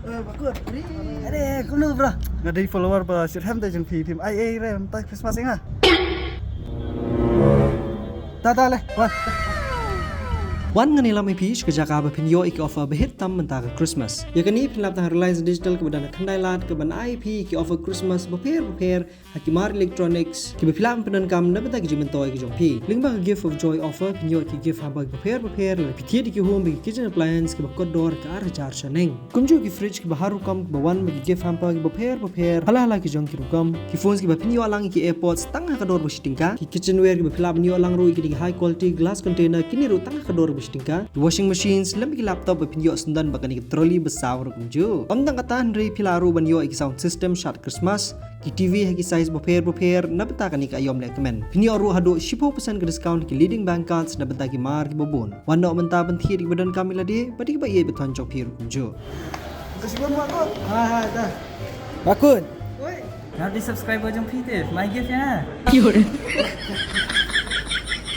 Bagus. Ada, kau lu bro. Ngadi follower ba sirham ta jeng phi phim ai ai re ta Christmas inga. Ta le. Wah. วันกันนี้เราไม่พีชก็จะกลายเป็นโยอีกออฟเฟอร์ไปเฮ็ดตั้มมันตากับคริสต์มาสอย่างนี้เป็นรับทาง Reliance Digital กับดันคันได้ลาดกับบัน IP ที่ออฟเฟอร์คริสต์มาสประเภทฮักกิมาร์อิเล็กทรอนิกส์ที่เป็นพิลามเป็นกรรมนับเป็นตากิจมันต่อยกิจของพี่ลิงก์บัง Gift of Joy Offer เป็นโยที่ Gift ฮับบังประเภทเลยพิธีที่กิจหัวเป็น Kitchen Appliance กับกดดอร์กับอาร์จาร์ชันเองกุมจูกิฟริชกับฮารุกัมกับวันเป็น Gift ฮับบังประเภทฮัลกิจของกิรุกัมกิโฟนส์กับเป็นโยลังกับ AirPods ตั้งฮักดอร์บุชติงกา Kitchenware กับพิลามเป็นโยลังรู้กิจ High Quality Glass Container กินรู้ตั้งฮักดอร์บุชติงกา Washing machines lembik laptop berpinjau sendan bakan ik troli besar rukumju. Omtang katan ri pilaru banyo ik sound system shot Christmas. Ki TV haki size boper nabata kan ik ayom recommend. Pinjau ru hado 10% ke discount ki leading bank cards nabata ki mar ki bobon. Wanda menta penthi di badan kami ladi badi ba ye beton chok pi rukumju. Kasih gua aku. Ha dah. Bakun. Oi. Nak di subscribe jom Peter. My gift ya. Cute.